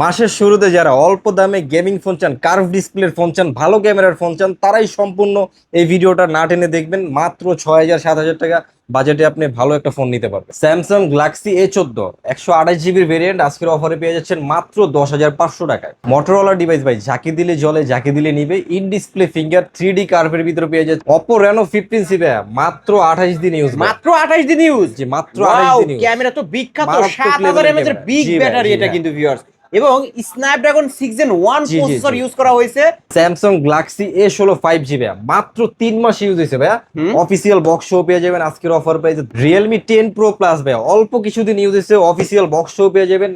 মাসের শুরুতে যারা অল্প দামে গেমিং ফোন চান, কার্ভ ডিসপ্লের ফোন চান, ভালো ক্যামেরার ফোন চান, তারাই সম্পূর্ণ এই ভিডিওটা না টেনে দেখবেন। মাত্র 6,000 7,000 টাকা বাজেটে আপনি ভালো একটা ফোন নিতে পারবেন। স্যামসাং গ্যালাক্সি A14 128 জিবির ভেরিয়েন্ট আজকের অফারে পেয়ে যাচ্ছেন মাত্র 10,500 টাকায়। মোটরোলা ডিভাইস ভাই, যাকে দিলে জলে, যাকে দিলে নিবে। ইন ডিসপ্লে ফিঙ্গার 3D কার্ভের ভিতরে পেয়ে যাচ্ছে Oppo Reno 15C ভাই, মাত্র 28 দিন ইউজ। মাত্র 28 দিন ইউজ। জি, মাত্র 28 দিন ইউজ। ক্যামেরা তো বিখ্যাত, মারাত্মক 7000 mAh এর বিগ জি ভাই, ব্যাটারি জি এটা ভাই। কিন্তু ভিউয়ার্স, এবং স্ন্যাপড্রাগন 6 Gen 1 জি, জি, প্রসেসর জি। ইউজ করা হয়েছে। স্যামসাং গ্যালাক্সি A16 5G ভাইয়া, মাত্র 3 মাস ইউজ হয়েছে ভাইয়া। অফিসিয়াল বক্স শো পেয়ে যাবেন আজকের অফার প্রাইসে। রিয়েলমি 10 Pro Plus ভাইয়া, অল্প কিছুদিন ইউজ হয়েছে, অফিসিয়াল বক্স শো পেয়ে যাবেন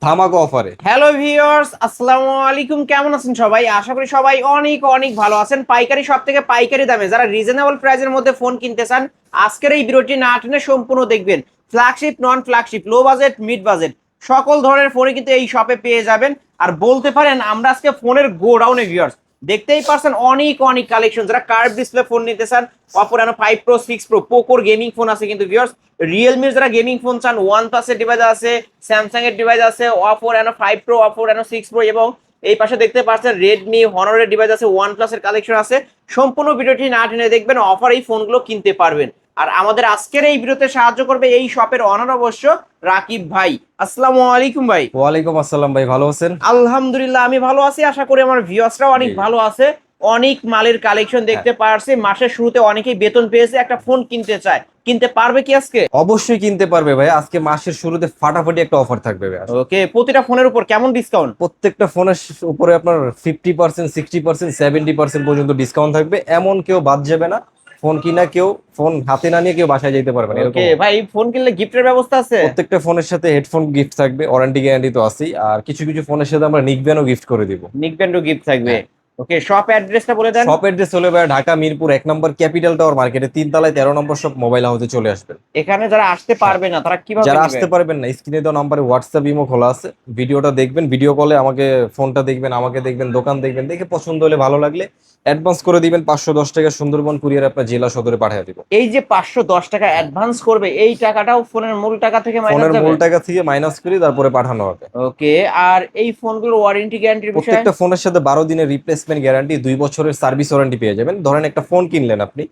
ধামাকা অফারে। হ্যালো ভিউয়ার্স, আসসালামু আলাইকুম। কেমন আছেন সবাই? আশা করি সবাই অনেক অনেক ভালো আছেন। পাইকারি সব থেকে পাইকারি দামে যারা রিজনেবল প্রাইসের মধ্যে ফোন কিনতে চান, আজকের এই ভিডিওটি না টেনে সম্পূর্ণ দেখবেন। ফ্ল্যাগশিপ, নন flagship, low budget, mid budget, সকল ধরনের ফোনই কিন্তু এই শপে পেয়ে যাবেন। আর বলতে পারেন আমরা আজকে ফোনের গোডাউনে ভিউয়ার্স, দেখতেই পারছেন অনেক অনেক কালেকশন। যারা কার্ভ ডিসপ্লে ফোন নিতে চান, Oppo Reno 5 Pro 6 Pro, পোকোর gaming phone আছে কিন্তু ভিউয়ার্স। রিয়েলমির যারা গেমিং ফোন চান, OnePlus এর ডিভাইস আছে, স্যামসাং এর ডিভাইস আছে, Oppo Reno 5 Pro, Oppo Reno 6 Pro, এবং এই পাশে দেখতে পাচ্ছেন রেডমি, হনরের ডিভাইস আছে, OnePlus এর কালেকশন আছে। সম্পূর্ণ ভিডিওটি না টেনে দেখবেন, অফার এই ফোনগুলো কিনতে পারবেন। আর আমাদের আজকের এই ভিডিওতে সাহায্য করবে এই শপের অনার অবশ্য রাকিব ভাই। আসসালামু আলাইকুম ভাই। ওয়ালাইকুম আসসালাম ভাই, ভালো আছেন? আলহামদুলিল্লাহ আমি ভালো আছি, আশা করি আমার ভিউয়ার্সরাও অনেক জি। ভালো আছে। অনেক মালের কালেকশন দেখতে পারছি। মাসের শুরুতে অনেকেই বেতন পেয়েছে, একটা ফোন কিনতে চায়, কিনতে পারবে কি আজকে? অবশ্যই কিনতে পারবে ভাই। আজকে মাসের শুরুতে ফাটাফাটি একটা অফার থাকবে ভাই। ওকে, প্রতিটা ফোনের উপর কেমন ডিসকাউন্ট? প্রত্যেকটা ফোনের উপরে আপনার 50%, 60%, 70% পর্যন্ত ডিসকাউন্ট থাকবে। এমন কেউ বাদ যাবে না। ফোন কিনা কেউ, ফোন হাতে না নিয়ে কেউ বাসায় যেতে পারবে না এরকম। ওকে ভাই, ফোন কিনলে গিফটের ব্যবস্থা আছে? প্রত্যেকটা ফোনের সাথে হেডফোন গিফট থাকবে, ওয়ারেন্টি গ্যারান্টি তো আছেই। আর কিছু কিছু ফোনের সাথে আমরা নিকব্যান্ডও গিফট করে দিব। নিকব্যান্ডও গিফট থাকবে। হ্যাঁ। ওকে, শপ অ্যাড্রেসটা বলে দেন। শপ অ্যাড্রেস হলো ভাই ঢাকা মিরপুর 1 নম্বর ক্যাপিটাল টাওয়ার মার্কেটে 3 তলায় 13 নম্বর শপ, মোবাইল হাউসে চলে আসবেন। এখানে যারা আসতে পারবে না তারা কিভাবে যারা নেবে? আসতে পারবেন না, স্ক্রিনে দেওয়া নাম্বারে হোয়াটসঅ্যাপ ইমো খোলা আছে। ভিডিওটা দেখবেন, ভিডিও কলে আমাকে ফোনটা দেখবেন, আমাকে দেখবেন, দোকান দেখবেন, দেখে পছন্দ হলে ভালো লাগলে অ্যাডভান্স করে দিবেন 510 টাকা। সুন্দরবন কুরিয়ার আপনার জেলা সদরে পাঠিয়ে দিব। এই যে 510 টাকা অ্যাডভান্স করবে, এই টাকাটাও ফোনের মূল টাকা থেকে মাইনাস ফোনের যাবে? মূল টাকা থেকে মাইনাস করে তারপরে পাঠানো হবে। ওকে, আর এই ফোনগুলোর ওয়ারেন্টি গ্যারান্টির বিষয়ে? প্রত্যেকটা ফোনের সাথে 12 দিনের রিপ্লেসমেন্ট গ্যারান্টি, 2 বছরের সার্ভিস ওয়ারেন্টি পেয়ে যাবেন। ধরেন একটা ফোন কিনলেন আপনি,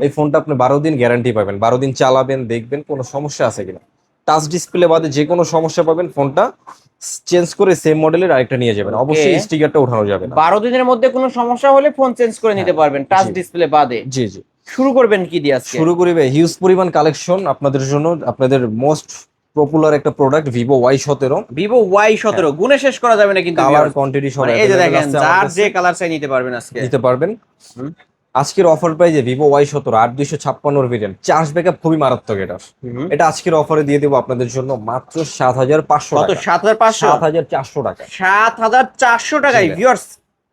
এই ফোনটা আপনি 12 দিন গ্যারান্টি পাবেন। 12 দিন চালাবেন, দেখবেন কোনো সমস্যা আছে কিনা। টাচ ডিসপ্লে বাদে যে কোনো সমস্যা পাবেন, ফোনটা চেঞ্জ করে সেম মডেলের আরেকটা নিয়ে যাবেন। Okay. অবশ্যই স্টিকারটা উঠানো যাবে না। 12 দিনের মধ্যে কোনো সমস্যা হলে ফোন চেঞ্জ করে নিতে হ্যাঁ, পারবেন, টাচ জি। ডিসপ্লে বাদে। জি জি। শুরু করবেন কি দিয়ে আজকে? শুরু করি ভাই, হিউজ পরিমাণ কালেকশন আপনাদের জন্য। আপনাদের মোস্ট পপুলার একটা product Vivo Y17। Vivo Y17 গুণে শেষ করা যাবে না কিন্তু কালার viewers। কোয়ান্টিটি সব মানে এই যে available দেখেন, আছে আমার যার কাছে। যে কালার চাই নিতে পারবেন আজকে। নিতে পারবেন। হুম। আজকের অফার প্রাইজে Vivo Y17 8256 variant, charge backup খুবই মারাত্মক এটা। হুম। এটা আজকের অফারে দিয়ে দেবো আপনাদের জন্য মাত্র 7,500 কত? টাকা। 7,500? 7,400 টাকা। 7,400 টাকায় জি ভাই। ভিউয়ার্স।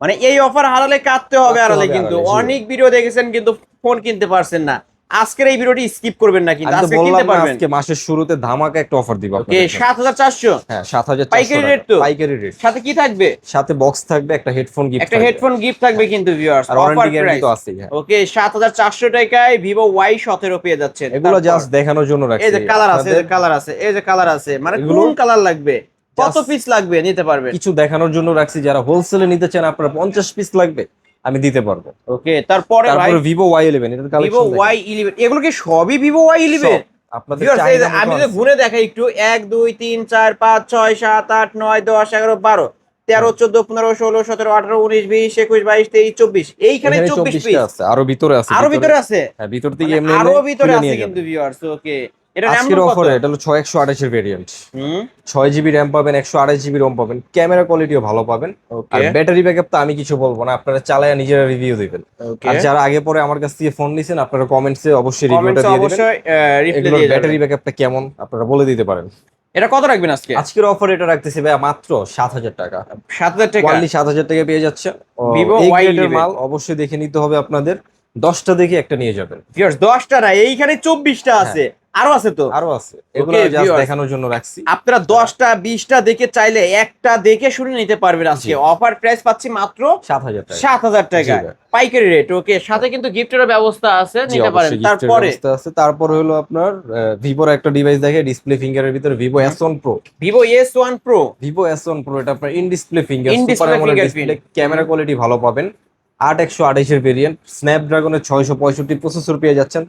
মানে এই অফার হারালে কাটতে হবে, কাটতে হারালে হবে, কিন্তু হারালে, জি। অনেক ভিডিও দেখেছেন কিন্তু ফোন কিনতে পারছেন না। আজকের এই ভিডিওটি স্কিপ করবেন না, কিন্তু আমি তো আজকে বললাম কিনতে না, পারবেন। আজকে মাসের শুরুতে ধামাকা একটা অফার দিব ওকে, আপনাদের জন্য। 7,400 হ্যাঁ, 7,400 পাইকারি টাকা। রেট তো? পাইকারি রেট। সাথে কি থাকবে? সাথে বক্স থাকবে, একটা হেডফোন গিফট একটা থাকবে। হেডফোন গিফট থাকবে কিন্তু ভিউয়ার্স। আর অফার ওয়ারেন্টি গ্যারান্টি প্রাইস। তো আছেই। হ্যাঁ, ওকে, 7,400 টাকায় ভিভো Y17 পেয়ে যাচ্ছেন। এগুলো তারপর জাস্ট দেখানোর জন্য রাখছি। এই যে কালার আছে, এই যে আপনাদের কালার আছে, এই যে কালার আছে, মানে এগুলো কোন কালার লাগবে, কত just পিস লাগবে নিতে পারবেন। কিছু দেখানোর জন্য রাখছি। যারা হোলসেলে নিতে চান, আপনারা 50 পিস লাগবে, আমি দিতে পারবো। ওকে, তারপরে ভাই তারপরে ভিভো Y11, এটার ভিভো কালেকশন Y11, এগুলো কি সবই ভিভো Y11? আপনাদের Viewers, এই যে চাহিদা মতো আমি যদি আছে। গুনে দেখাই একটু, 1 2 3 4 5 6 7 8 9 10 11 12 13 14 15 16 17 18 19 20 21 22 23 24, এইখানে এখানে 24 24 পিস। টা আছে, আরো ভিতরে আছে। আরো ভিতরে আছে? হ্যাঁ, ভিতর থেকে মানে এমনি আরো এমনি ভিতরে খুলে আছে নিয়ে কিন্তু যাবেন। ভিউয়ার্স। ওকে, এটা আজকের RAM কত? অফারে এটা হলো 128 এর ভেরিয়েন্ট। হুম। 6 জিবি র্যাম পাবেন, 128 জিবি রোম পাবেন, ক্যামেরা কোয়ালিটিও ভালো পাবেন। আর ওকে ব্যাটারি ব্যাকআপ তো আমি কিছু বলবো না, আপনারা চালায়া নিজেরা রিভিউ দিবেন। ওকে, আর যারা আগে পরে আমার কাছ থেকে ফোন নিছেন, আপনারা কমেন্টসে অবশ্যই রিভিউটা কমেন্টসে দিয়ে দিবেন। অবশ্যই রিপ্লাই এগুলোর দিয়ে ব্যাটারি যাবেন। ব্যাকআপটা কেমন আপনারা বলে দিতে পারেন। এটা কত রাখবেন আজকে? আজকের অফার এটা রাখতেছি ভাই মাত্র 7,000 টাকা। 7,000 টাকা ওয়ানলি 7,000 টাকা পেয়ে যাচ্ছে। Vivo এই Y11 গ্রেডের মাল অবশ্যই দেখে নিতে হবে আপনাদের। 10টা দেখে একটা নিয়ে যাবেন। ভিউয়ার্স, 10টা না, এইখানে 24টা আছে। আরো আছে তো? আরো আছে, এগুলো Okay, জাস্ট viewers, দেখানোর জন্য রাখছি। আপনারা 10টা 20টা দেখে চাইলে একটা দেখে শুনে নিতে পারবেন। আজকে জি। অফার প্রাইস পাচ্ছি মাত্র 7,000 টাকা। 7,000 টাকা, জি ভাই। পাইকারি রেট। ওকে, সাথে কিন্তু গিফটের ব্যবস্থা আছে, জি নিতে পারেন। অবশ্যই গিফটের তারপরে ব্যবস্থা আছে। তারপর হলো আপনার ভিভোর একটা ডিভাইস দেখে, ডিসপ্লে ফিঙ্গারের ভিতরে Vivo S1 pro. Vivo S1 pro, Vivo S1 pro, এটা আপনার in display finger, in super display AMOLED fingerprint. Display, camera quality ভালো পাবেন। 8128 এর ভেরিয়েন্ট, স্ন্যাপড্রাগনের 665 প্রসেসর পেয়ে যাচ্ছেন।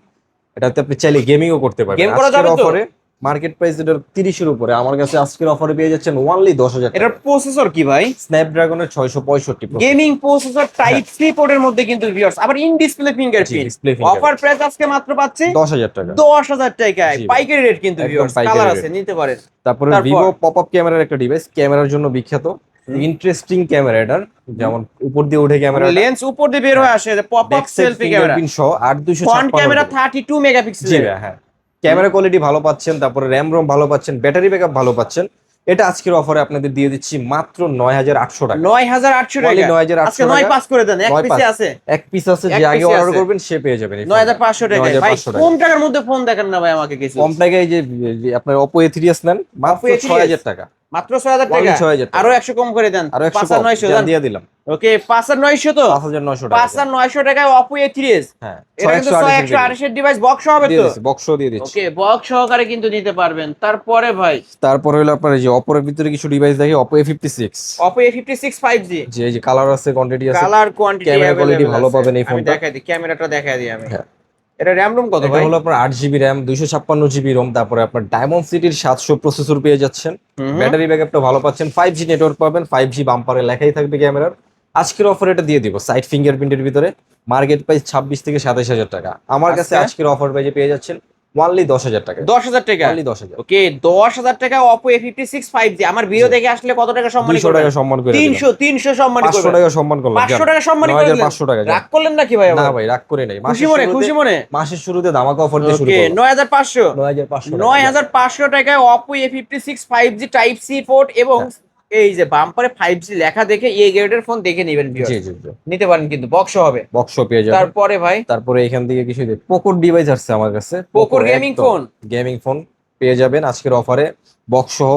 এটাতে আপনি চাইলে গেমিংও করতে পারবেন। গেম করা আজকের যাবে তো? অফারে মার্কেট প্রাইস এটা 30 এর উপরে, আমার কাছে আজকের অফারে পেয়ে যাচ্ছেন অনলি 10,000 এটার টাকা। প্রসেসর কি ভাই? স্ন্যাপড্রাগনের 665 গেমিং প্রসেসর টাইপ সি পোর্টের মধ্যে কিন্তু ভিউয়ার্স, আবার in display fingerprint. Display finger. Offer price আজকে মাত্র পাচ্ছি 10,000 টাকা। 10,000 টাকায়, জি ভাই। পাইকারি রেট কিন্তু একদম ভিউয়ার্স, পাইকারি কালার রেট। আছে, নিতে পারেন। তারপরে তারপর? ভিভো পপ আপ ক্যামেরার একটা ডিভাইস, ক্যামেরার জন্য বিখ্যাত। ইন্টারেস্টিং ক্যামেরা এটার, যেমন উপর দিয়ে উঠে ক্যামেরা, লেন্স উপর দিয়ে বের হয়ে আসে, pop up selfie camera, fingerprint সহ ফ্রন্ট 8256 ক্যামেরা 32 মেগাপিক্সেল। জি ভাই, হ্যাঁ। ক্যামেরা কোয়ালিটি ভালো পাচ্ছেন, তারপরে র্যাম রোম ভালো পাচ্ছেন, ব্যাটারি ব্যাকআপ ভালো পাচ্ছেন। এটা আজকের অফারে আপনাদের দিয়ে দিচ্ছি মাত্র 9,800 টাকা। 9,800 Only টাকা। 9,800 আজকে 9 টাকা। পাস করে দেন, এক 9 পিসে পাস। আছে। এক পিস আছে, এক যে আগে পিসে অর্ডার আছে। করবেন সে পেয়ে যাবেন এই ফোনটা। 9,500 টাকা। ভাই 9,500 টাকা। কম টাকার মধ্যে ফোন দেখেন না ভাই আমাকে কিছু। কম টাকায় এই যে আপনার Oppo A3s নেন মাত্র Oppo A3s 6,000 টাকা। মাত্র 6,000 Only টাকা। 6,000 টাকা। আরো 100 কম করে দেন, আর 100 5,900 কম দেন। দিয়ে দিলাম। ওকে, 5,900 তো? 5,900 টাকা। 5,900 টাকায় Oppo A3s। হ্যাঁ, এটা কিন্তু 128 এর ডিভাইস, বক্স হবে দিয়ে তো? দিচ্ছি, বক্স দিয়ে দিচ্ছি। ওকে, বক্স সহকারে কিন্তু নিতে পারবেন। তারপরে ভাই তারপর হলো আপনার এই যে Oppo এর ভিতরে কিছু ডিভাইস দেখি, Oppo A56। Oppo A56 5G, যে এই যে কালার আছে, কোয়ান্টিটি আছে, কালার কোয়ান্টিটি ক্যামেরা কোয়ালিটি ভালো পাবেন এই আমি ফোনটা। দেখাই দিই, ক্যামেরাটা দেখাই দিই আমি। হ্যাঁ। এটা র‍্যাম রুম কত এটা ভাই? হলো আপনার 8GB র্যাম, 256GB রোম, তারপরে আপনার ডায়মন্ড সিটির 700 প্রসেসর পেয়ে যাচ্ছেন। ব্যাটারি ব্যাকআপটা ভালো পাচ্ছেন, 5G নেটওয়ার্ক পাবেন, 5G বাম্পারে লেখাই থাকবে ক্যামেরার। আজকের অফারে এটা দিয়ে দিব সাইড ফিঙ্গারপ্রিন্টের ভিতরে, মার্কেট প্রাইস 26 থেকে 27,000 টাকা। আমার কাছে আচ্ছা। আজকের অফার প্রাইসে পেয়ে যাচ্ছেন অনলি 10,000 টাকা। 10,000 টাকা। অনলি 10,000। ওকে, 10,000 টাকা Oppo A56 5G। আমার ভিডিও দেখে আসলে কত টাকা সম্মানী 200 করবেন? টাকা সম্মান করে দিলাম। 300 সম্মানী 500 করবেন। টাকা সম্মান করলাম। 500 টাকা সম্মানী করে দিলেন। 9,500 টাকা। রাগ করলেন নাকি ভাই? না আবার ভাই, রাগ করে নাই। খুশি মনে, খুশি মনে। মাসের শুরুতে ধামাকা অফার দিয়ে শুরু ওকে, করলাম। 9,500। 9,500 টাকা। 9,500 টাকায় Oppo A56 5G type C port এবং এই যে বাম্পারে 5G লেখা দেখে এই গ্রেডের ফোন দেখে নেবেন জি ভিউয়ার্স। জি জি। নিতে পারেন কিন্তু, বক্স হবে। বক্স পেয়ে যাবেন। তারপরে ভাই তারপরে এখান থেকে কিছু পোকোর ডিভাইস আসছে আমার কাছে। পোকোর গেমিং ফোন। গেমিং ফোন পেয়ে যাবেন আজকের অফারে, বক্স সহ।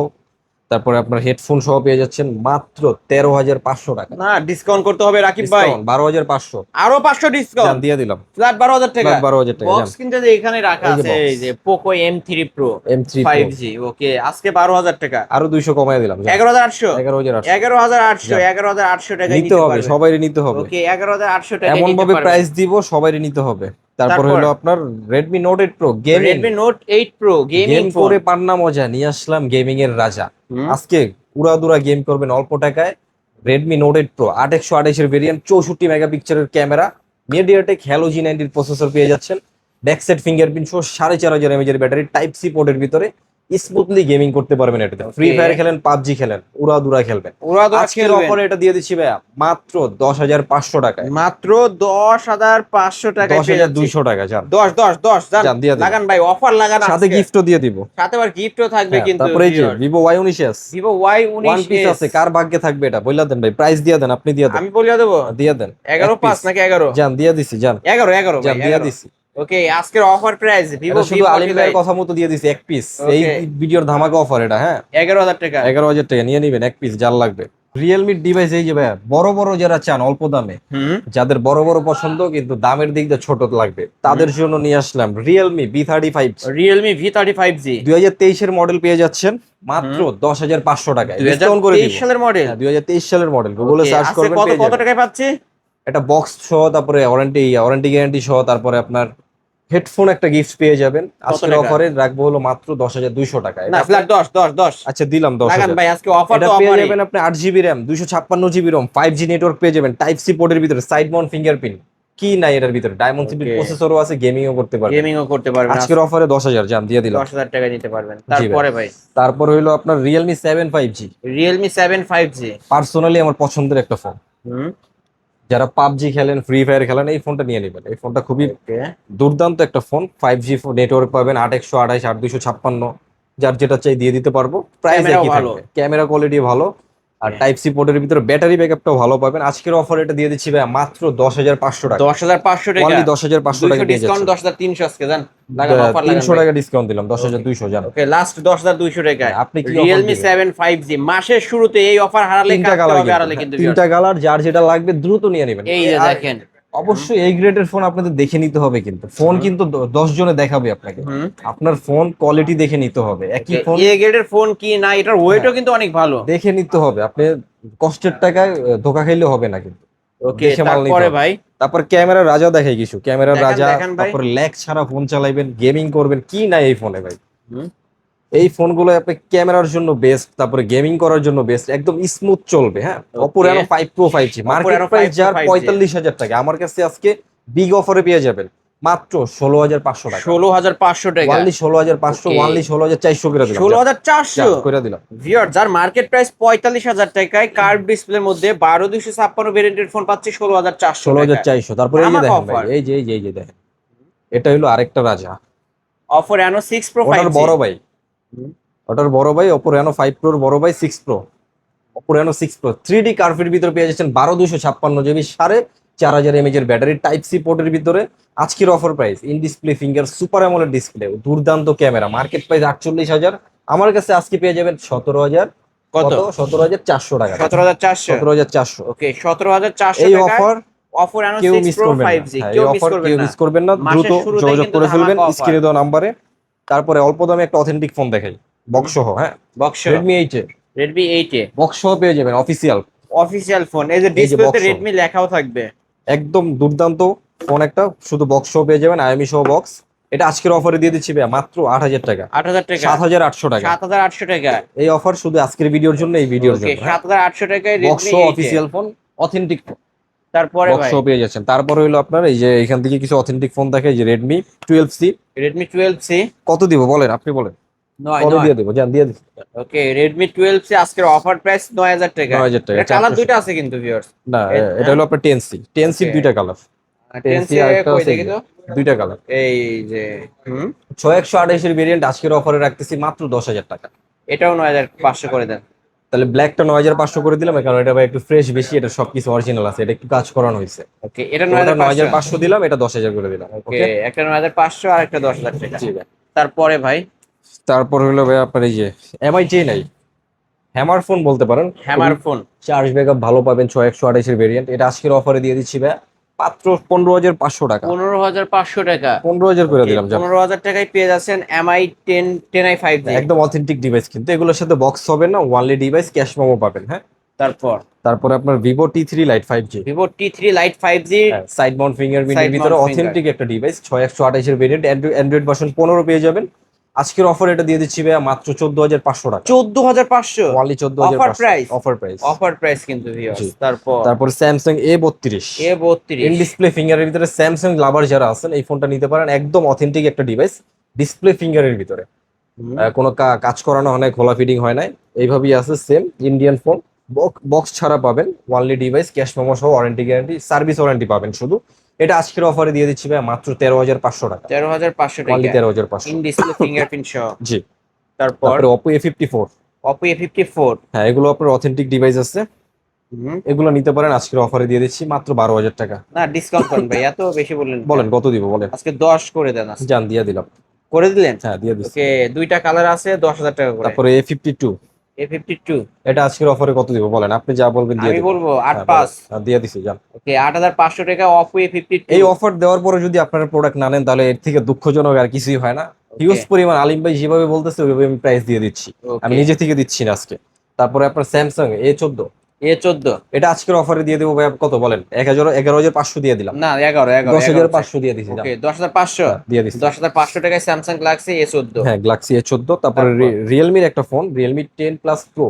তারপরে আপনার হেডফোন সহ পেয়ে যাচ্ছেন মাত্র 13,500 টাকা। না, ডিসকাউন্ট করতে হবে রাকিব ভাই। 12,500 আরো 500 ডিসকাউন্ট দিয়ে দিলাম। ফ্ল্যাট 12,000 টাকা। ফ্ল্যাট 12,000 টাকা। বক্স কিন্তু যে এখানে রাখা এই যে আছে, box। এই যে Poco M3 Pro M3 5G। ওকে, আজকে 12,000 টাকা। আরো 200 কমায় দিলাম। 11,800। 11,800 11,800 11,800 টাকা নিতে হবে, সবাইরই নিতে হবে। ওকে, 11,800 টাকা এমন নিতে ভাবে পারবেন। প্রাইস দিব সবাইরই নিতে হবে। তারপর তারপর? হলো আপনার Redmi Note 8 Pro gaming. Redmi Note 8 Pro gaming game phone. করে পান্না মজা নিয়ে আসলাম, গেমিং এর রাজা। আজকে উড়াদুরা গেম করবেন অল্প টাকায়। Redmi Note 8 Pro 8128 এর ভেরিয়েন্ট, 64 মেগাপিক্সেলের camera, MediaTek Helio G90 processor পেয়ে যাচ্ছেন, ব্যাক সাইড ফিঙ্গারপ্রিন্ট সহ 4,500 mAh এর ব্যাটারি, টাইপ সি পোর্টের ভিতরে স্মুথলি গেমিং করতে পারবেন এটাতে। ফ্রি ফায়ার খেলেন, PUBG খেলেন, উড়াদুরা খেলবেন। আজকের অফারে এটা দিয়ে দিচ্ছি ভাইয়া মাত্র 10,500 টাকায়। মাত্র 10,500 টাকায় পেয়ে যাচ্ছি। 10,200 টাকা। যান 10 10 10 যান, দিয়ে দিন। লাগান ভাই, অফার লাগান। সাথে আজকে। গিফটও দিয়ে দিব। সাথে আবার গিফটও থাকবে হ্যাঁ, কিন্তু। তারপরে এই যে Vivo Y19s Vivo one piece Y19s আছে, কার ভাগ্যে থাকবে এটা বইলা দেন ভাই, প্রাইস দিয়ে দেন, আপনি দিয়ে দেন। আমি বলিয়া দেবো। দিয়ে দেন 11/5 নাকি 11? যান দিয়ে দিছি, যান 11 যান দিয়ে দিছি। ওকে, আজকের অফার প্রাইস Vivo এটা শুধু আলিম ভাইয়ের কথা মতো দিয়ে দিছি, এক পিস। এই Okay. ভিডিওর ধামাকা অফার এটা। হ্যাঁ, 11,000 টাকা। 11,000 টাকা নিয়ে নিবেন এক পিস, যার লাগবে। রিয়েলমি ডিভাইস এই যে ভাইয়া, বড় বড় যারা চান অল্প দামে, যাদের বড় বড় পছন্দ কিন্তু দামের দিক দিয়ে ছোট লাগবে, তাদের জন্য নিয়ে আসলাম Realme B35। Realme V35G 2023 এর মডেল পেয়ে যাচ্ছেন মাত্র 10,500 টাকায়। ডিসকাউন্ট করে দিব। 2023 সালের মডেল। 2023 সালের মডেল, গুগলে সার্চ করবেন পেয়ে কত যাবেন। টাকায় পাচ্ছি? এটা বক্স সহ, তারপরে ওয়ারেন্টি গ্যারান্টি সহ, তারপরে আপনার হেডফোন একটা গিফট পেয়ে যাবেন। আজকের টাকা? অফারে রাখবো হলো মাত্র 10,200 টাকায়। না, ফ্ল্যাট 10 10 10 আচ্ছা দিলাম লাগান 10,000। ভাই, আজকে অফার এটা তো পেয়ে অফারই। যাবেন আপনি 8GB RAM, 256GB Rome, 5G network পেয়ে যাবেন, টাইপ সি পোর্টের ভিতরে, সাইড মাউন্ট ফিঙ্গারপ্রিন্ট, কি নাই এটার ভিতরে, ডায়মন্ড সিটির Okay. প্রসেসরও আছে, গেমিংও করতে পারবেন। গেমিংও করতে পারবেন। আজকের অফারে 10,000 জান দিয়ে দিলাম। 10,000 টাকা নিতে পারবেন। ভাই। তারপরে ভাই তারপর হইলো আপনার Realme 7 5G। Realme 7 5G। Personally আমার পছন্দের একটা ফোন। যারা PUBG খেলেন, ফ্রি ফায়ার খেলেন, এই ফোনটা নিয়ে নেবেন। এই ফোনটা খুবই ওকে, দুর্দান্ত একটা ফোন। 5G নেটওয়ার্ক পাবেন, 8128 8256, যার যেটা চাই দিয়ে দিতে পারবো। প্রাইস ক্যামেরাও একই ভালো। থাকবে, ক্যামেরা কোয়ালিটি ভালো, আর টাইপ সি পোর্টের ভিতরে ব্যাটারি ব্যাকআপটাও ভালো পাবেন। আজকের অফার এটা দিয়ে দিচ্ছি ভাই মাত্র 10,500 টাকা। 10,500 টাকা, অনলি 10,500 টাকা দিয়ে ডিসকাউন্ট যাচ্ছে। 10,300 আজকে জান লাগান অফার লাগান 300 টাকা ডিসকাউন্ট দিলাম, 10,200 জান। ওকে লাস্ট 10,200 টাকা। আপনি কি Realme 7 5G মাসের শুরুতে এই অফার হারালে তিনটা কাটতে কালার, হবে, হারালে কিন্তু তিনটা কালার, যার যেটা লাগবে দ্রুত নিয়ে নেবেন। এই যে আর দেখেন অবশ্যই এই গ্রেডের ফোন আপনাদের দেখে নিতে হবে, কিন্তু ফোন কিন্তু 10 জনে দেখাবে আপনাকে, আপনার ফোন কোয়ালিটি দেখে নিতে হবে। একই ফোন এ গ্রেডের ফোন কি না, এটার ওয়েটও কিন্তু অনেক ভালো, দেখে নিতে হবে। আপনি কষ্টের টাকায় ধোকা খাইলে হবে না কিন্তু। ওকে দেখে মাল নিতে তারপরে হবে। ভাই তারপর ক্যামেরা রাজা দেখাই কিছু, ক্যামেরা দেখান, রাজা। দেখান ভাই। তারপর ল্যাগ ছাড়া ফোন চালাইবেন, গেমিং করবেন, কি নাই এই ফোনে ভাই। হুম, এই ফোনগুলো আপনি ক্যামেরার জন্য বেস্ট, তারপরে গেমিং করার জন্য বেস্ট, একদম স্মুথ চলবে। হ্যাঁ, Oppo Reno 5 Pro 5G market Reno 5 price Pro যার 5G 45,000 টাকা, আমার কাছে আজকে বিগ অফারে পেয়ে যাবেন মাত্র 16,500 টাকা। 16,500 টাকা, ওয়ানলি 16,500, Okay. ওয়ানলি 16,400 করে দিলাম। 16,400 করে দিলাম। ভিউয়ার, যার মার্কেট প্রাইস 45,000 টাকায় কার্ভ ডিসপ্লের মধ্যে 12,256 ভেরিয়েন্টের ফোন পাচ্ছি 16,400 টাকা। 16,400। তারপরে এই যে ধামাকা দেখেন offer। ভাই, এই যে দেখেন, এটা হলো আরেকটা রাজা, Oppo Reno 6 Pro ওটার 5G বড় ভাই, ওটার বড় ভাই Oppo Reno 5 Pro বড় ভাই 6 Pro, Oppo Reno 6 Pro 3D কার্ভের ভিতরে পেয়ে যাচ্ছেন 12,256 জিবি, 4,500 mAh এর ব্যাটারি, টাইপ সি পোর্টের ভিতরে। আজকের offer price in display finger super AMOLED display, দুর্দান্ত ক্যামেরা, মার্কেট প্রাইস 48,000, আমার কাছে আজকে পেয়ে যাবেন 17,000 কত? 17,400 টাকা। 17,400 17,400। ওকে 17,400 এই টাকায় অফার Oppo Reno কেউ 6 মিস Pro করবেন না। 5G হ্যাঁ, কেউ এই মিস অফার করবেন কেউ না। মিস করবেন না, মাসের দ্রুত শুরুতেই যোগাযোগ কিন্তু করে ফেলবেন ধামাকা offer। স্ক্রিনে দেওয়া নাম্বারে। তারপরে অল্প দামে একটা অথেন্টিক ফোন দেখাই, বক্স সহ। হ্যাঁ, বক্স Redmi 8 এ Redmi 8 এ বক্স সহ পেয়ে যাবেন অফিসিয়াল, অফিসিয়াল ফোন, এই যে এই যে ডিসপ্লেতে box সহ। Redmi লেখাও থাকবে। একদম দুর্দান্ত ফোন একটা, শুধু বক্স সহ পেয়ে যাবেন, আইএমই সহ বক্স। এটা আজকের অফারে দিয়ে দিচ্ছি ভাই মাত্র 8,000 টাকা, 8,000 টাকা, 7,800 টাকা। 7,800 টাকা। এই অফার শুধু আজকের ভিডিওর জন্য, এই ভিডিওর ওকে জন্য। 7,800 টাকায় বক্স Redmi সহ 8 এ। অফিসিয়াল ফোন, অথেন্টিক তারপরে বক্স ভাই সহ পেয়ে যাচ্ছেন। তারপরে হলো আপনার এই যে এখান থেকে কিছু অথেন্টিক ফোন দেখে, যে Redmi 12C। Redmi 12C কত দিব বলেন, আপনি বলেন, 9 কত দিয়ে দেবো, জান দিয়ে দিচ্ছি। ওকে Redmi 12C আজকের অফার প্রাইস 9,000 টাকা। 9,000 টাকা। এটা কালার দুইটা আছে কিন্তু ভিউয়ার্স। না, এটা হলো আপনার 10C Okay. দুইটা কালার, 10C 10C আরেকটা কই আছে দেখি তো, দুইটা কালার। এই যে 6128 এর ভেরিয়েন্ট আজকের অফারে রাখতেছি মাত্র 10,000 টাকা। এটাও 9,500 করে দেন। তাহলে ব্ল্যাকটা 9,500 করে দিলাম, কারণ এটা ভাই একটু ফ্রেশ বেশি, এটা সবকিছু অরিজিনাল আছে, এটা একটু কাজ করানো হয়েছে। ওকে এটা তো ওটা 9,500 9,500 দিলাম, এটা 10,000 করে দিলাম। ওকে ওকে, একটা 9,500 আর একটা 10,000 টাকা। জি ভাই। তারপরে ভাই তারপর হলো ভাই আপনার এই যে এমআই নাই, হ্যামার ফোন বলতে পারেন, হ্যামার ফোন চার্জ ব্যাকআপ ভালো পাবেন, 6128 এর ভেরিয়েন্ট। এটা আজকের অফারে দিয়ে দিচ্ছি ভাই মাত্র 15,500 টাকা, 15,500 টাকা। 15,000 করে দিলাম। 15,000 টাকায় পেয়ে যাচ্ছেন MI 10i 5G। একদম অথেন্টিক ডিভাইস, কিন্তু এগুলোর সাথে বক্স হবে না, ওয়ানলি ডিভাইস, ক্যাশ মেমো পাবেন। হ্যাঁ, তারপরে আপনার Vivo T3 lite 5G, Vivo T3 Lite 5G side mount ফিঙ্গারপ্রিন্টের Side ভিতরে mount অথেন্টিক একটা ডিভাইস, 6128 এর ভেরিয়েন্ট, অ্যান্ড্রয়েড ভার্সন 15 পেয়ে যাবেন। আজকের অফার এটা দিয়ে দিচ্ছি ভাইয়া মাত্র 14,500 টাকা, 14,500 only offer 14,500 price. Offer price. Offer price কিন্তু ভিউয়ার্স। জি। তারপর তারপর স্যামসাং A32 ইন 32 ডিসপ্লে ফিঙ্গারের ভিতরে, স্যামসাং লাভার যারা আছেন এই ফোনটা নিতে পারেন, একদম অথেন্টিক একটা ডিভাইস, ডিসপ্লে ফিঙ্গারের ভিতরে কোনো কাজ করানো হয় না, খোলা ফিডিং হয় না, এইভাবেই আছে সেম ইন্ডিয়ান ফোন। বক্স ছাড়া পাবেন, ওয়ানলি ডিভাইস, ক্যাশ মেমো সহ, ওয়ারেন্টি গ্যারান্টি, সার্ভিস ওয়ারেন্টি পাবেন শুধু। এটা আজকের অফারে দিয়ে দিচ্ছি ভাই মাত্র 13,500 টাকা, 13,500 ওয়ানলি টাকা 13,500। ইন ডিসপ্লে ফিঙ্গারপ্রিন্ট সহ। জি। তারপর তারপরে Oppo A54, Oppo A54 হ্যাঁ এগুলো আপনার অথেন্টিক ডিভাইস আছে, এগুলো নিতে পারেন। আজকের অফারে দিয়ে দিচ্ছি মাত্র 12,000 টাকা। না ডিসকাউন্ট করেন ভাই, এত বেশি বললেন। বলেন কত দিব বলেন, আজকে 10 করে দেন আজকে। জান দিয়ে দিলাম। করে দিলেন? হ্যাঁ দিয়ে দিচ্ছি। ওকে দুইটা কালার আছে 10,000 টাকা করে। তারপরে A52, A52 এটা আজকের অফারে কত দিব বলেন, আপনি যা বলবেন দিয়ে আমি দিব। বলবো হ্যাঁ, 8,500 বলেন। দিয়ে দিছি জান। ওকে 8,500 টাকা Oppo A52। এই অফার দেওয়ার পরে যদি আপনারা প্রোডাক্ট না নেন, তাহলে এর থেকে দুঃখজনক আর কিছুই হয় না। হিউজ পরিমাণ, আলিম ভাই যেভাবে বলতেছে ওইভাবে আমি প্রাইস দিয়ে দিচ্ছি, আমি নিজে থেকে দিচ্ছি না আজকে। তারপরে আপনার স্যামসাং A14, এটা আজকের অফারে দিয়ে দেবো ভাই কত বলেন, 11,500 দিয়ে দিলাম। না 11 10,500 দিয়ে দিছি। ওকে 10,500 দিয়ে দিছি। 10,500 টাকায় স্যামসাং গ্যালাক্সি A14। হ্যাঁ গ্যালাক্সি A14। তারপরে তারপর? রিয়েলমির একটা phone, Realme 10 plus pro,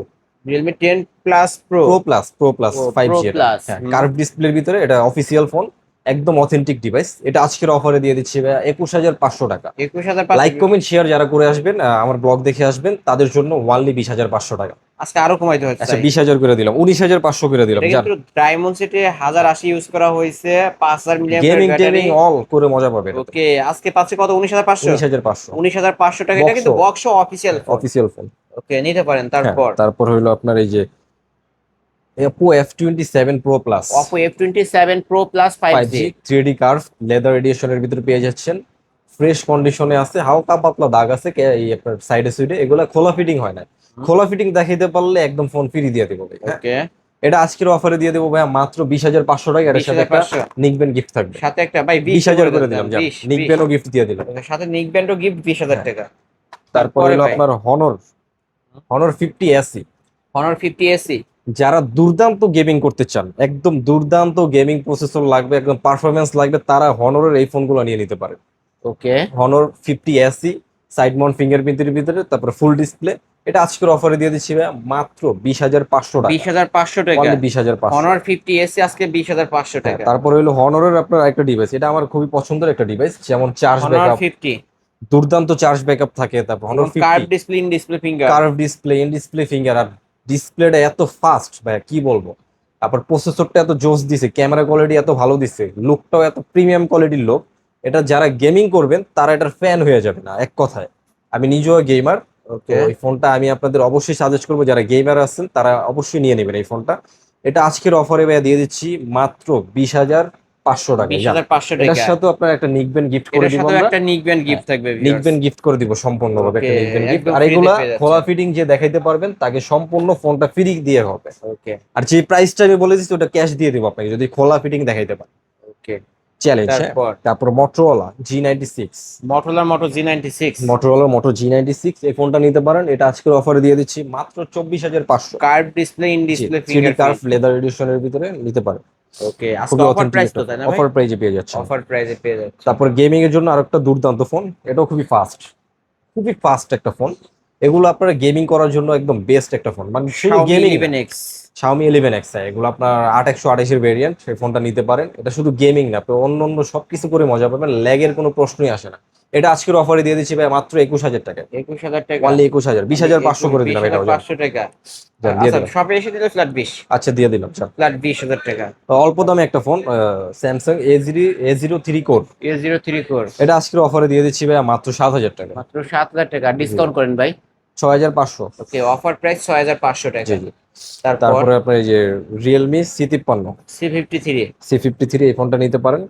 Realme 10 Plus Pro pro plus ও, 5G। Pro Plus, হ্যাঁ, হুম। কার্ভ ডিসপ্লের ভিতরে, এটা অফিসিয়াল ফোন, একদম অথেন্টিক ডিভাইস। এটা আজকের অফারে দিয়ে দিচ্ছি ভাই 21,500 টাকা। 21,500 লাইক কমেন্ট শেয়ার যারা করে আসবেন, আমার ব্লগ দেখে আসবেন, তাদের জন্য ওয়ানলি 20,500 টাকা। আজকে আরো কমাইতে হচ্ছে। আচ্ছা 20,000 করে দিলাম, 19,500 করে দিলাম। এটা কিন্তু ডায়মন্ড সিটি 1080 ইউজ করা হয়েছে, 5,000 milliampere gaming battery. Taming all করে মজা পাবেন। ওকে আজকে পাচ্ছে কত, 19,500 19,500 19,500 টাকা। এটা Box কিন্তু show। Box official official phone. Okay নিতে পারেন। তারপর তারপর হইলো আপনার এই যে Oppo F27 Pro Plus Oppo F27 Pro Plus 5G 3D curve leather এডিশনের ভিতরে পেয়ে যাচ্ছেন। ফ্রেশ কন্ডিশনে আছে, হালকা পাতলা দাগ আছে এই আপনার সাইডে সুইডে, এগুলা খোলা ফিটিং হয় না। খোলা ফিটিং দেখাইতে পারলে একদম ফোন ফ্রি দিয়ে দেবো ভাই। হ্যাঁ, ওকে, এটা আজকের অফারে দিয়ে দেবো ভাই মাত্র 20,500 টাকা। এর সাথে একটা 20,500 নিকবেন গিফট থাকবে। সাথে একটা ভাই 20,000 করে দিলাম, জান 20 নিকবেনও গিফট দিয়ে দিলাম। সাথে নিক ব্যান্ডও গিফট 20,000 টাকা। তারপর হলো ভাই আপনার Honor 50 SE। Honor 50 SE যারা দুর্দান্ত গেমিং করতে চান, একদম দুর্দান্ত গেমিং প্রসেসর লাগবে, একদম পারফরমেন্স লাগবে, তারা হনরের এই ফোনগুলো নিয়ে নিতে পারে। ওকে, Honor 50 SE সাইড মাউন্ট ফিঙ্গারপ্রিন্টের ভিতরে, তারপরে ফুল ডিসপ্লে। এটা আজকের অফারে দিয়ে দিচ্ছি ভাই মাত্র 20,500 টাকা। 20,500 টাকা। Only 20,500। Honor 50 SE আজকে 20,500 টাকা। তারপরে হলো হনরের আপনার একটা ডিভাইস, এটা আমার খুবই পছন্দের একটা ডিভাইস, যেমন চার্জ Honor ব্যাকআপ, 50 দুর্দান্ত চার্জ ব্যাকআপ থাকে। তারপর Honor curve 50 display, in display finger, curve display, in display finger, আর ডিসপ্লেটা এত ফাস্ট ভাই কি বলবো। তারপর প্রসেসরটা এত জোস দিছে, ক্যামেরা কোয়ালিটি এত ভালো দিছে, লুকটাও এত প্রিমিয়াম কোয়ালিটির লুক। এটা যারা গেমিং করবেন তারা এটার ফ্যান হয়ে যাবে না এক কথায়। আমি নিজেও গেমার, তো ওকে, এই ফোনটা আমি আপনাদের অবশ্যই সাজেস্ট করবো, যারা গেমার আছেন তারা অবশ্যই নিয়ে নেবেন এই ফোনটা। এটা আজকের অফারে ভাই দিয়ে দিচ্ছি মাত্র 20,500 টাকা। 20,500 এটার টাকা। সাথে আপনার একটা নিকবেন গিফট করে এটার দিব সাথে আমরা। একটা নিক ব্যান্ড গিফট থাকবে, নিকবেন গিফট করে দিব সম্পূর্ণভাবে একটা Okay, নিকবেন গিফট। একদম আর free তে এগুলা পেয়ে যাচ্ছে। খোলা ফিটিং যে দেখাইতে পারবেন তাকে সম্পূর্ণ ফোনটা ফ্রি দিয়ে হবে। ওকে, আর যে প্রাইসটা আমি বলে দিচ্ছি ওটা ক্যাশ দিয়ে দিব আপনাকে যদি খোলা ফিটিং দেখাইতে পারেন। ওকে। চ্যালেঞ্জ। তারপর Motorola G96, Motorola Moto G96 Motorola Moto G96 এই ফোনটা নিতে পারেন। এটা আজকের অফারে দিয়ে দিচ্ছি মাত্র 24,500। Curve display, in display 3D finger curve leather এডিশনের ভিতরে নিতে পারেন। ওকে, আজকে খুবই অফার অথেন্টিক প্রাইস তো তাই না ভাই? অফার প্রাইজে পেয়ে যাচ্ছে। অফার প্রাইসে পেয়ে যাচ্ছে। তারপর গেমিং এর জন্য আরেকটা দুর্দান্ত ফোন, এটাও খুবই ফাস্ট একটা ফোন। এগুলো আপনারা গেমিং করার জন্য একদম বেস্ট একটা ফোন, মানে শুধু Xiaomi gaming. 11X Xiaomi 11X, এগুলো আপনার 8128 ভেরিয়েন্ট, সেই ফোনটা নিতে পারেন। এটা শুধু গেমিং না, আপনি অন্য সবকিছু করে মজা পাবেন, ল্যাগের কোনো প্রশ্নই আসে না। এটা আজকের অফারে দিয়ে দিচ্ছি ভাই মাত্র 21,000 টাকা। 21,000 টাকা। অনলি 21,000, 20,500 করে দিলাম এটা। 20,500 টাকা। যান, দিয়ে আচ্ছা, দিলাম। শপে এসে দিলে ফ্ল্যাট 20, আচ্ছা দিয়ে দিলাম স্যার। ফ্ল্যাট 20,000 টাকা। তো অল্প দামে একটা phone, Samsung A03 core. A03 core এটা আজকের অফারে দিয়ে দিচ্ছি ভাই মাত্র 7,000 টাকা। মাত্র 7,000 টাকা। ডিসকাউন্ট করেন ভাই। 6,500। ওকে, অফার প্রাইস 6,500 টাকা। জি জি। তারপর তারপরে আপনার এই যে Realme C53 C53 এই ফোনটা নিতে পারেন।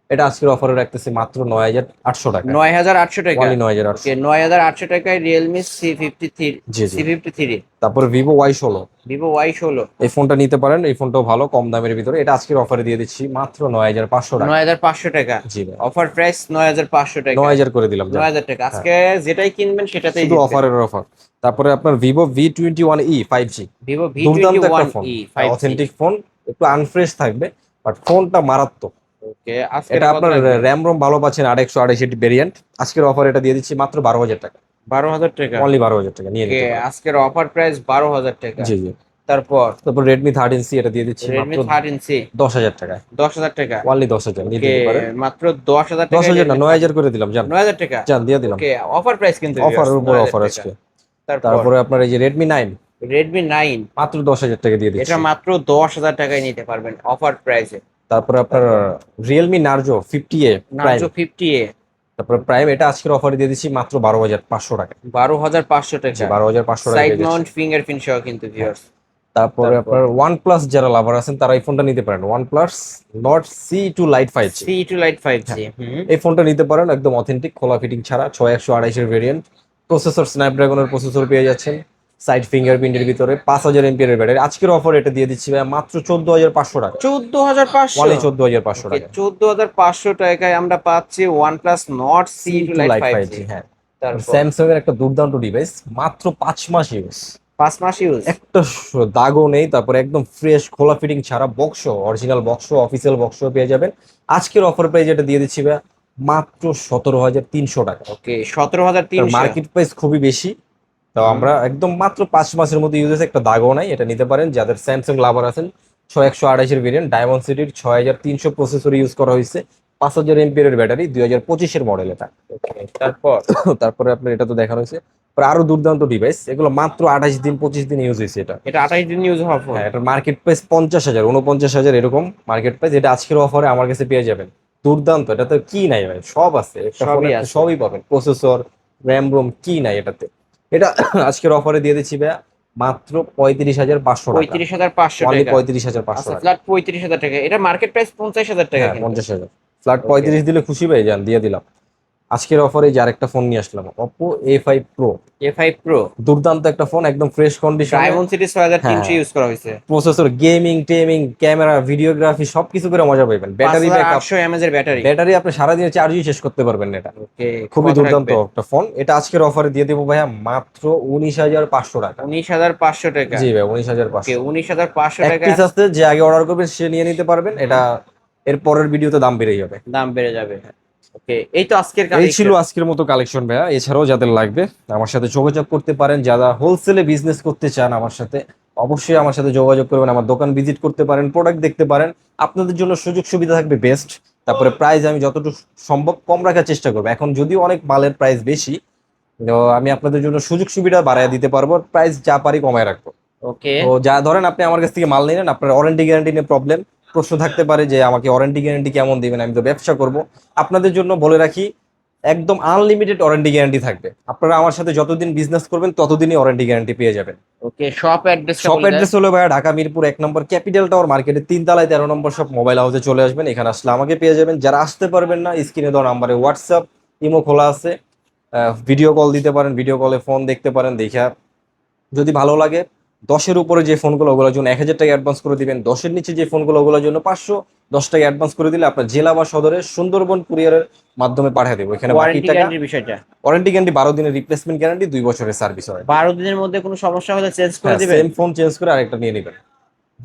এটা আজকের অফারে রাখতেছি মাত্র 9,800 টাকা। 9,800 টাকা। অনলি 9,800। ওকে, 9,800 টাকায় Realme C53 জি জি। C53। তারপরে Vivo Y16 Vivo Y16 এই ফোনটা নিতে পারেন, এই ফোনটাও ভালো, কম দামের ভিতরে। এটা আজকের অফারে দিয়ে দিচ্ছি মাত্র 9,500 টাকা। 9,500 টাকা। জি ভাই, অফার প্রাইস 9,500 টাকা। 9,000 করে দিলাম। 9,000 টাকা। আজকে যেটাই কিনবেন সেটাতেই শুধু জিতবেন। অফারের অফার। তারপরে আপনার Vivo V21e 5G, Vivo দুর্দান্ত একটা phone, V21e 5G। Authentic phone, একটু আনফ্রেশ থাকবে বাট ফোনটা মারাত্মক। ওকে, আজকে এটা আপনার র্যাম রোম ভালো পাচ্ছেন, 828 ভেরিয়েন্ট। আজকের অফার এটা দিয়ে দিচ্ছি মাত্র 12,000 টাকা। 12,000 টাকা। অনলি 12,000 টাকা নিয়ে ওকে, নিতে পারেন। আজকের অফার প্রাইস 12,000 টাকা। জি জি। তারপর তারপর Redmi 13C এটা দিয়ে দিচ্ছি Redmi মাত্র 13C 10,000 টাকা। 10,000 টাকা। অনলি 10,000 নিয়ে ওকে, নিতে পারেন। মাত্র 10,000 টাকা। 10,000 না, 9,000 করে দিলাম। জান 9,000 টাকা। জান দিয়ে দিলাম। ওকে, অফার প্রাইস কিন্তু অফারের উপর 9,000 অফার টাকা। আজকে। তারপর তারপরে আপনার এই যে Redmi 9 Redmi 9 মাত্র 10,000 টাকা দিয়ে দিচ্ছি। এটা মাত্র 10,000 টাকায় নিতে পারবেন অফার প্রাইসে। তারপরে আপনার Realme Narzo 50A prime, Narzo 50A তারপরে প্রাইম এটা আজকের অফারে দিয়ে দিচ্ছি মাত্র 12,500 টাকা। 12,500 জি, টাকা। 12,500 টাকা সাইড দিয়ে দিচ্ছি। মাউন্ট ফিঙ্গারপ্রিন্ট সহ কিন্তু ভিউয়ার্স। তারপরে তারপর? আপনার OnePlus যারা লাভার আছেন তারা এই ফোনটা নিতে পারেন, OnePlus Nord C2 Lite 5G। C2 Lite 5G। এই ফোনটা নিতে পারেন, একদম অথেন্টিক, খোলা ফিটিং ছাড়া, 6128 এর ভেরিয়েন্ট, প্রসেসর স্ন্যাপড্রাগনের প্রসেসর পেয়ে যাচ্ছেন, সাইড ফিঙ্গারপ্রিন্টের ভিতরে, 5,000 mAh এর ব্যাটারি। আজকের অফার এটা দিয়ে দিচ্ছি ভাই মাত্র 14,500 টাকা। 14,500। অনলি 14,500 টাকা। 14,500 টাকায় আমরা পাচ্ছি OnePlus Nord C2 Lite 5G। হ্যাঁ। তারপর স্যামসাং এর একটা দুর্দান্ত ডিভাইস, মাত্র 5 মাস ইউজ, 5 মাস ইউজ। একটা দাগও নেই। তারপরে একদম ফ্রেশ, খোলা ফিটিং ছাড়া, box, original box, official box পেয়ে যাবেন। আজকের অফার প্রাইস এটা দিয়ে দিচ্ছি ভাই মাত্র 17,300 টাকা। ওকে, 17,300। মার্কেট প্রাইস খুবই বেশি, তো আমরা একদম মাত্র 5 মাসের মধ্যে ইউজ হয়েছে, একটা দাগও নাই। এটা নিতে পারেন যাদের স্যামসাং লাভার আছেন। 128 এর ভেরিয়েন্ট, ডায়মন্ড সিটির 6300 প্রসেসর ইউজ করা হয়েছে, 5,000 mAh এর ব্যাটারি, 2025 এর মডেল এটা। তারপর তারপরে আপনার এটা তো দেখানো হয়েছে, পরে আরো দুর্দান্ত ডিভাইস, এগুলো মাত্র 28 দিন 25 দিন ইউজ হয়েছে এটা। এটা 28 দিন ইউজ হওয়ার পর হ্যাঁ, এটার মার্কেট প্রাইস 50,000 49,000 এরকম মার্কেট প্রাইস। এটা আজকের অফারে আমার কাছে পেয়ে যাবেন। দুর্দান্ত, এটা তো কি নাই ভাই, সব আছে একটা সবই ফোনে, আছে। সবই পাবেন, প্রসেসর, র্যাম রোম, কি নাই এটাতে। এটা আজকের অফারে দিয়ে দিচ্ছি ভাইয়া মাত্র 35,500 টাকা। 35,500 অনলি টাকা। 35,500 আচ্ছা, টাকা। ফ্ল্যাট 35,000 টাকা। এটা মার্কেট প্রাইস 50,000 টাকা হ্যাঁ, কিন্তু। 50,000 ফ্ল্যাট ওকে। 35 দিলে খুশি পেয়ে যান, দিয়ে দিলাম। আজকের অফারে যে আরেকটা ফোন নিয়ে আসলাম, Oppo A5 Pro। A5 Pro দুর্দান্ত একটা ফোন, একদম ফ্রেশ কন্ডিশনে। ডায়মন্ড সিটি হ্যাঁ, 6300 ইউজ করা হয়েছে। Processor, gaming taming, camera, videography সবকিছু করে মজা পাবেন। ব্যাটারি ব্যাকআপ, 5800 mAh এর ব্যাটারি। ব্যাটারি আপনি সারাদিনে চার্জই শেষ করতে পারবেন না এটা। ওকে, খুবই কত দুর্দান্ত রাখবেন? একটা ফোন। এটা আজকের অফারে দিয়ে দেবো ভাইয়া মাত্র 19,500 টাকা। 19,500 টাকা। জি ভাই, ওকে, 19,500। 19,500 এক টাকা। পিস আছে, যে আগে অর্ডার করবেন সে নিয়ে নিতে পারবেন। এটা এর পরের ভিডিওতে দাম বেড়ে যাবে। দাম বেড়ে যাবে। ওকে, এই তো আজকের এই ছিল কালেকশন। আজকের মতো কালেকশন ভাইয়া। এছাড়াও যাদের লাগবে আমার সাথে যোগাযোগ করতে পারেন। যারা হোলসেলে বিজনেস করতে চান আমার সাথে, অবশ্যই আমার সাথে যোগাযোগ করবেন। আমার দোকান ভিজিট করতে পারেন, প্রোডাক্ট দেখতে পারেন। আপনাদের জন্য সুযোগ সুবিধা থাকবে বেস্ট। তারপরে প্রাইস আমি যতটুকু সম্ভব কম রাখার চেষ্টা করবো। এখন যদিও অনেক মালের প্রাইস বেশি, তো আমি আপনাদের জন্য সুযোগ সুবিধা বাড়ায় দিতে পারবো, প্রাইস যা পারি কমায় রাখবো। ওকে। তো যা ধরেন আপনি আমার কাছ থেকে মাল নিলেন, আপনার ওয়ারেন্টি গ্যারান্টি নিয়ে প্রবলেম, প্রশ্ন থাকতে পারে যে আমাকে ওয়ারেন্টি গ্যারান্টি কেমন দিবেন, আমি তো ব্যবসা করব। আপনাদের জন্য বলে রাখি, একদম আনলিমিটেড ওয়ারেন্টি গ্যারান্টি থাকবে। আপনারা আমার সাথে যতদিন বিজনেস করবেন ততদিনই ওয়ারেন্টি গ্যারান্টি পেয়ে যাবেন। ওকে, শপ অ্যাড্রেসটা শপ বলে দেন। অ্যাড্রেস হলো ভাইয়া ঢাকা মিরপুর 1 নম্বর ক্যাপিটাল টাওয়ার মার্কেটের 3 তলায় 13 নম্বর শপ, মোবাইল হাউসে চলে আসবেন। এখানে আসলে আমাকে পেয়ে যাবেন। যারা আসতে পারবেন না, স্ক্রিনে দেওয়া নাম্বারে হোয়াটসঅ্যাপ ইমো খোলা আছে, ভিডিও কল দিতে পারেন, ভিডিও কলে ফোন দেখতে পারেন। দেখা যদি ভালো লাগে, 10-এর উপরে যে ফোনগুলো ওগুলোর জন্য 1,000 টাকা অ্যাডভান্স করে দিবেন। 10-এর নিচে যে ফোনগুলো ওগুলোর জন্য 510 টাকা অ্যাডভান্স করে দিলে আপনার জেলা বা সদরে সুন্দরবন কুরিয়ারের মাধ্যমে পাঠিয়ে দেবো। এখানে বাকি ওয়ারেন্টি টাকা, গ্যারান্টির বিষয়টা। ওয়ারেন্টি গ্যারান্টি 12 দিনের, রিপ্লেসমেন্ট গ্যারান্টি 2 বছরের সার্ভিস হয়। 12 দিনের মধ্যে কোনো সমস্যা হলে চেঞ্জ করে হ্যাঁ, দিবেন। সেম ফোন চেঞ্জ করে আরেকটা নিয়ে নেবেন।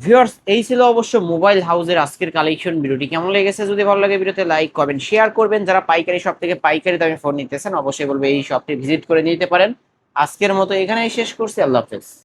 ভিউয়ার্স, এই ছিল অবশ্য মোবাইল হাউসের আজকের কালেকশন। ভিডিওটি কেমন লেগেছে যদি ভালো লাগে ভিডিওতে লাইক কমেন্ট শেয়ার করবেন। যারা পাইকারি শপ থেকে পাইকারি দামে ফোন নিতেছেন অবশ্যই বলবো এই শপটি ভিজিট করে নিতে পারেন। আজকের মতো এখানেই শেষ করছি। আল্লাহ হাফেজ।